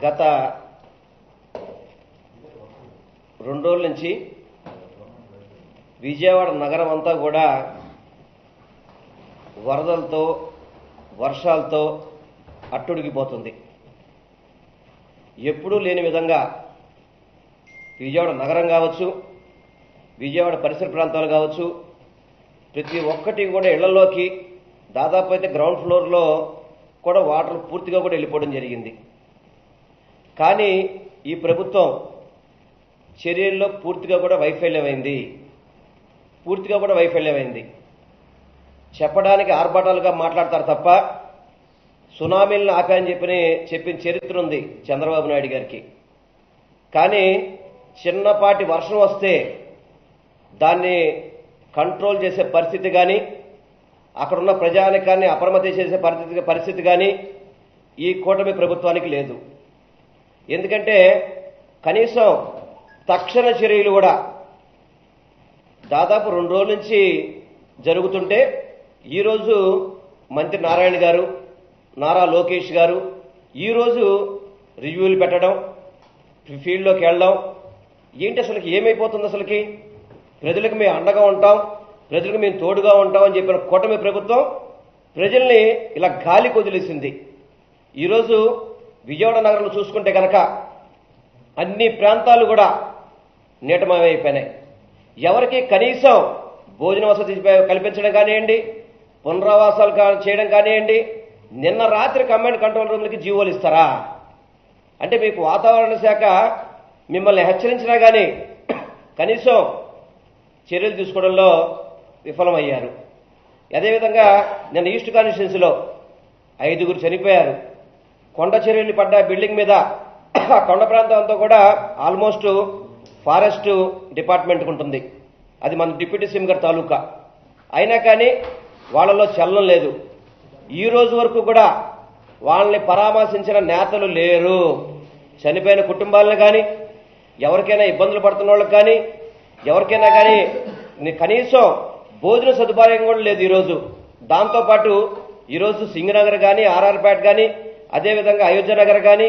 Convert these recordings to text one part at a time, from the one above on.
గత 2 రోజుల నుంచి విజయవాడ నగరం అంతా కూడా వరదలతో వర్షాలతో అట్టుడిగిపోతుంది. ఎప్పుడూ లేని విధంగా విజయవాడ నగరం కావచ్చు, విజయవాడ పరిసర ప్రాంతాలు కావచ్చు, ప్రతి ఒక్కటి కూడా ఇళ్లలోకి దాదాపు అయితే గ్రౌండ్ ఫ్లోర్లో కూడా వాటర్ పూర్తిగా కూడా వెళ్ళిపోవడం జరిగింది. కానీ ఈ ప్రభుత్వం చర్యల్లో పూర్తిగా కూడా వైఫల్యమైంది. చెప్పడానికి ఆర్భాటాలుగా మాట్లాడతారు తప్ప సునామీలను ఆపాయని చెప్పిన చరిత్ర ఉంది చంద్రబాబు నాయుడు గారికి. కానీ చిన్నపాటి వర్షం వస్తే దాన్ని కంట్రోల్ చేసే పరిస్థితి కానీ, అక్కడున్న ప్రజానికాన్ని అప్రమత్తం చేసే పరిస్థితి కానీ ఈ కూటమి ప్రభుత్వానికి లేదు. ఎందుకంటే కనీసం తక్షణ చర్యలు కూడా దాదాపు 2 రోజుల నుంచి జరుగుతుంటే ఈరోజు మంత్రి నారాయణ గారు, నారా లోకేష్ గారు ఈరోజు రివ్యూలు పెట్టడం, ఫీల్డ్లోకి వెళ్ళడం, ఏంటి అసలుకి ఏమైపోతుంది? అసలుకి ప్రజలకు మేము అండగా ఉంటాం, ప్రజలకు మేము తోడుగా ఉంటాం అని చెప్పిన కూటమి ప్రభుత్వం ప్రజల్ని ఇలా గాలికి వదిలేసింది. ఈరోజు విజయవాడ నగరంలో చూసుకుంటే కనుక అన్ని ప్రాంతాలు కూడా నీటమయమైపోయినాయి. ఎవరికి కనీసం భోజన వసతి కల్పించడం కానివ్వండి, పునరావాసాలు చేయడం కానివ్వండి, నిన్న రాత్రి కమాండ్ కంట్రోల్ రూమ్లకి జీవోలు ఇస్తారా? అంటే మీకు వాతావరణ శాఖ మిమ్మల్ని హెచ్చరించినా కానీ కనీసం చర్యలు తీసుకోవడంలో విఫలమయ్యారు. అదేవిధంగా నిన్న ఈస్ట్ కాన్స్టిట్యున్సీలో 5 చనిపోయారు. కొండ చర్యలు పడ్డ బిల్డింగ్ మీద కొండ ప్రాంతం అంతా కూడా ఆల్మోస్ట్ ఫారెస్ట్ డిపార్ట్మెంట్కి ఉంటుంది. అది మన డిప్యూటీ సీఎం గారి తాలూకా. అయినా కానీ వాళ్ళలో చలనం లేదు. ఈ రోజు వరకు కూడా వాళ్ళని పరామర్శించిన నేతలు లేరు. చనిపోయిన కుటుంబాలను కానీ, ఎవరికైనా ఇబ్బందులు పడుతున్న వాళ్ళకి కానీ, ఎవరికైనా కానీ కనీసం భోజన సదుపాయం కూడా లేదు ఈరోజు. దాంతోపాటు ఈరోజు సింగనగర్ కానీ, ఆర్ఆర్పేట కానీ, అదేవిధంగా అయోధ్య నగర్ కానీ,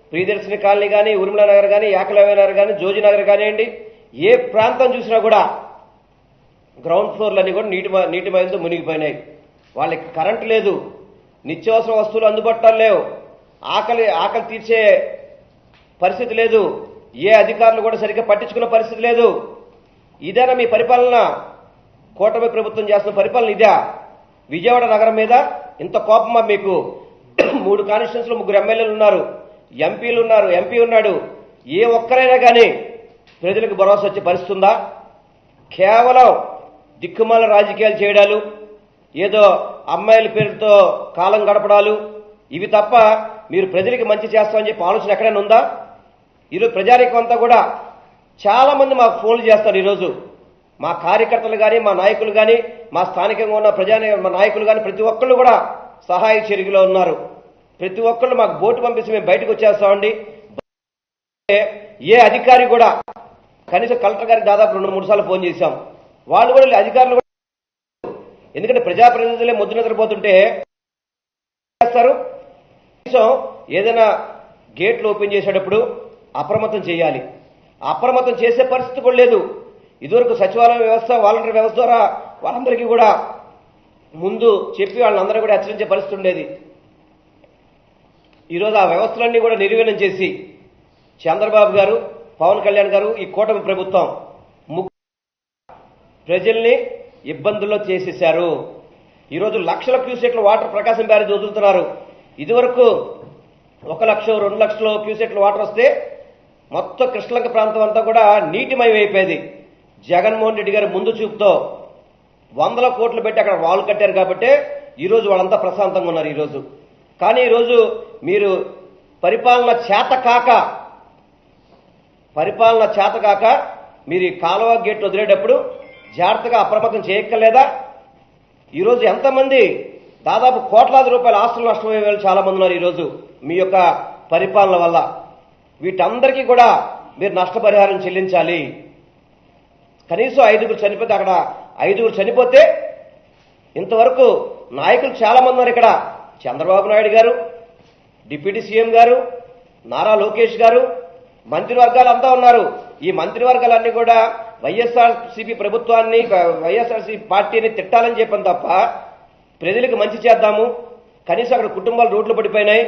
ప్రియదర్శిని కాలనీ కానీ, ఉర్మిళ నగర్ కానీ, ఏకలవ్య నగర్ కానీ, జోజి నగర్ కానివ్వండి, ఏ ప్రాంతం చూసినా కూడా గ్రౌండ్ ఫ్లోర్లన్నీ కూడా నీటి మయంతో మునిగిపోయినాయి. వాళ్ళకి కరెంటు లేదు, నిత్యావసర వస్తువులు అందుబాటులో లేవు, ఆకలి తీర్చే పరిస్థితి లేదు, ఏ అధికారులు కూడా సరిగ్గా పట్టించుకున్న పరిస్థితి లేదు. ఇదేనా మీ పరిపాలన? కూటమి ప్రభుత్వం చేస్తున్న పరిపాలన ఇదా? విజయవాడ నగరం మీద ఇంత కోపమా మీకు? 3 కాన్స్టిట్యున్సీలో 3 ఎమ్మెల్యేలు ఉన్నారు, ఎంపీలు ఉన్నారు, ఎంపీ ఉన్నాడు. ఏ ఒక్కరైనా కానీ ప్రజలకు భరోసా వచ్చే పరిస్థితి ఉందా? కేవలం దిక్కుమాల రాజకీయాలు చేయడాలు, ఏదో అమ్మాయిల పేరుతో కాలం గడపడాలు, ఇవి తప్ప మీరు ప్రజలకు మంచి చేస్తామని చెప్పి ఆలోచన ఎక్కడైనా ఉందా? ఈరోజు ప్రజానీకం అంతా కూడా చాలా మంది మాకు ఫోన్లు చేస్తారు. ఈరోజు మా కార్యకర్తలు కానీ, మా నాయకులు కానీ, మా స్థానికంగా ఉన్న మా నాయకులు కానీ ప్రతి ఒక్కళ్ళు కూడా సహాయ చర్యలో ఉన్నారు. ప్రతి ఒక్కళ్ళు మాకు బోటు పంపిస్తే మేము బయటకు వచ్చేస్తామండి. ఏ అధికారి కూడా, కనీసం కలెక్టర్ గారికి దాదాపు 2-3 సార్లు ఫోన్ చేశాం. వాళ్ళు కూడా అధికారులు కూడా, ఎందుకంటే ప్రజాప్రతినిధులే ముద్దు నిద్రపోతుంటే చేస్తారు. కనీసం ఏదైనా గేట్లు ఓపెన్ చేసేటప్పుడు అప్రమత్తం చేయాలి. అప్రమత్తం చేసే పరిస్థితి కూడా లేదు. ఇదివరకు సచివాలయ వ్యవస్థ, వాలంటీర్ వ్యవస్థ ద్వారా వాళ్ళందరికీ కూడా ముందు చెప్పి వాళ్ళందరూ కూడా హెచ్చరించే పరిస్థితి ఉండేది. ఈరోజు ఆ వ్యవస్థలన్నీ కూడా నిర్వీర్యం చేసి చంద్రబాబు గారు, పవన్ కళ్యాణ్ గారు, ఈ కూటమి ప్రభుత్వం ప్రజల్ని ఇబ్బందుల్లో చేసేశారు. ఈరోజు లక్షల క్యూసెక్ల వాటర్ ప్రకాశం బ్యారేజ్ వదులుతున్నారు. ఇదివరకు 1 లక్ష 2 లక్షల క్యూసెక్ల వాటర్ వస్తే మొత్తం కృష్ణలంక ప్రాంతం అంతా కూడా నీటిమయం అయిపోయేది. జగన్మోహన్ రెడ్డి గారి ముందు చూపుతో 100 కోట్లు పెట్టి అక్కడ వాల్ కట్టారు కాబట్టి ఈరోజు వాళ్ళంతా ప్రశాంతంగా ఉన్నారు ఈరోజు. కానీ ఈరోజు మీరు పరిపాలన చేత కాక మీరు ఈ కాలువ గేట్ వదిలేటప్పుడు జాగ్రత్తగా అప్రమత్తం చేయక్కర్లేదా? ఈరోజు ఎంతమంది దాదాపు కోట్లాది రూపాయల ఆస్తులు నష్టమయ్యే వాళ్ళు చాలా మంది ఉన్నారు ఈరోజు మీ యొక్క పరిపాలన వల్ల. వీటందరికీ కూడా మీరు నష్టపరిహారం చెల్లించాలి. కనీసం 5 చనిపోతే, అక్కడ 5 చనిపోతే ఇంతవరకు నాయకులు చాలా మంది ఉన్నారు ఇక్కడ. చంద్రబాబు నాయుడు గారు, డిప్యూటీ సీఎం గారు, నారా లోకేష్ గారు, మంత్రివర్గాలు అంతా ఉన్నారు. ఈ మంత్రివర్గాలన్నీ కూడా వైఎస్ఆర్సీపీ ప్రభుత్వాన్ని, వైఎస్ఆర్సీపీ పార్టీని తిట్టాలని చెప్పాను తప్ప ప్రజలకు మంచి చేద్దాము, కనీసం అక్కడ కుటుంబాలు రోడ్లు పడిపోయినాయి,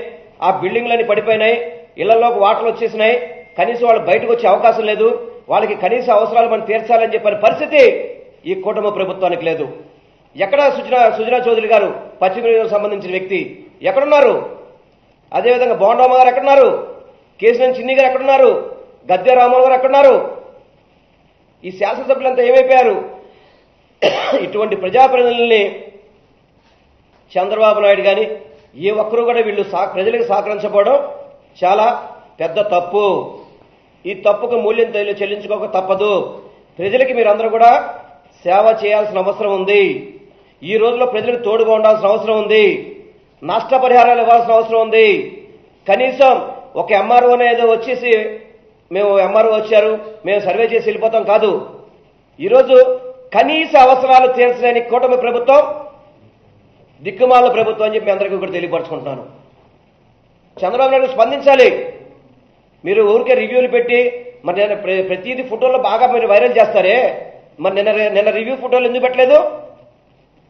ఆ బిల్డింగ్లన్నీ పడిపోయినాయి, ఇళ్లలోకి వాటర్లు వచ్చేసినాయి, కనీసం వాళ్ళు బయటకు వచ్చే అవకాశం లేదు, వాళ్ళకి కనీస అవసరాలు మనం తీర్చాలని చెప్పిన పరిస్థితి ఈ కూటమి ప్రభుత్వానికి లేదు. ఎక్కడ సుజనా చౌదరి గారు, పశ్చిమ నియోజకవర్గానికి సంబంధించిన వ్యక్తి ఎక్కడున్నారు? అదేవిధంగా బోండమ్మ గారు ఎక్కడున్నారు? కేసీఆర్ చిన్ని గారు ఎక్కడున్నారు? గద్దె రామోహన్ గారు ఎక్కడున్నారు? ఈ శాసనసభ్యులంతా ఏమైపోయారు? ఇటువంటి ప్రజాప్రతినిధుల్ని చంద్రబాబు నాయుడు కానీ ఏ ఒక్కరూ కూడా వీళ్ళు ప్రజలకు సహకరించబోవడం చాలా పెద్ద తప్పు. ఈ తప్పుకు మూల్యం చెల్లించుకోక తప్పదు. ప్రజలకి మీరందరూ కూడా సేవ చేయాల్సిన అవసరం ఉంది. ఈ రోజుల్లో ప్రజలకు తోడుగా ఉండాల్సిన అవసరం ఉంది. నష్టపరిహారాలు ఇవ్వాల్సిన అవసరం ఉంది. కనీసం ఒక ఎంఆర్ఓనే ఏదో వచ్చేసి మేము ఎంఆర్ఓ వచ్చారు, మేము సర్వే చేసి వెళ్ళిపోతాం కాదు. ఈరోజు కనీస అవసరాలు తీర్చలేని కూటమి ప్రభుత్వం దిక్కుమాల ప్రభుత్వం అని చెప్పి అందరికీ కూడా తెలియపరచుకుంటున్నాను. చంద్రబాబు నాయుడు స్పందించాలి. మీరు ఊరికే రివ్యూలు పెట్టి మరి నేను ప్రతిదీ ఫోటోల్లో బాగా మీరు వైరల్ చేస్తారే, మరి నిన్న రివ్యూ ఫోటోలు ఎందుకు పెట్టలేదు?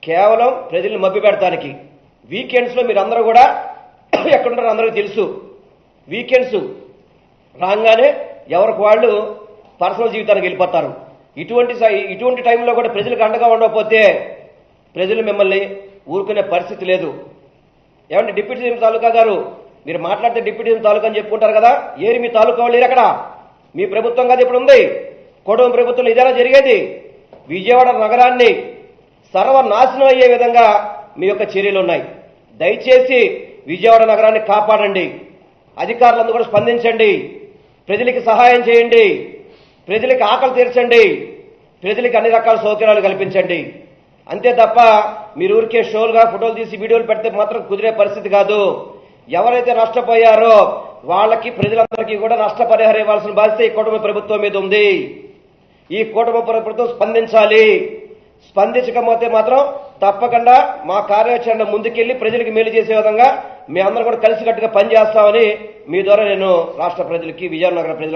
కేవలం ప్రజల్ని మభ్య పెడతానికి. వీకెండ్స్లో మీరు అందరూ కూడా ఎక్కడుంటారో అందరికీ తెలుసు. వీకెండ్స్ రాగానే ఎవరికి వాళ్ళు పర్సనల్ జీవితానికి వెళ్ళిపోతారు. ఇటువంటి టైంలో కూడా ప్రజలకు అండగా ఉండకపోతే ప్రజలు మిమ్మల్ని ఊరుకునే పరిస్థితి లేదు. ఏమంటే డిప్యూటీ సీఎం తాలూకా గారు, మీరు మాట్లాడితే డిప్యూటీ సీఎం తాలూకా అని చెప్పుకుంటారు కదా, ఏరి మీ తాలూకా వాళ్ళు లేరు అక్కడ. మీ ప్రభుత్వం కాదు ఇప్పుడు ఉంది, కూటమి ప్రభుత్వం ఇదేనా జరిగేది? విజయవాడ నగరాన్ని సర్వనాశనం అయ్యే విధంగా మీ యొక్క చర్యలు ఉన్నాయి. దయచేసి విజయవాడ నగరాన్ని కాపాడండి. అధికారులందరూ కూడా స్పందించండి. ప్రజలకు సహాయం చేయండి. ప్రజలకు ఆకలి తీర్చండి. ప్రజలకు అన్ని రకాల సౌకర్యాలు కల్పించండి. అంతే తప్ప మీరు ఊరికే షోలుగా ఫోటోలు తీసి వీడియోలు పెడితే మాత్రం కుదిరే పరిస్థితి కాదు. ఎవరైతే నష్టపోయారో వాళ్ళకి, ప్రజలందరికీ కూడా నష్టపరిహారం ఇవ్వాల్సిన బాధ్యత ఈ కూటమి ప్రభుత్వం మీద ఉంది. ఈ కూటమి ప్రభుత్వం స్పందించాలి. స్పందించకపోతే మాత్రం తప్పకుండా మా కార్యాచరణ ముందుకెళ్లి ప్రజలకు మేలు చేసే విధంగా మీ అందరూ కూడా కలిసికట్టుగా పనిచేస్తామని మీ ద్వారా నేను రాష్ట్ర ప్రజలకి, విజయనగర ప్రజలకు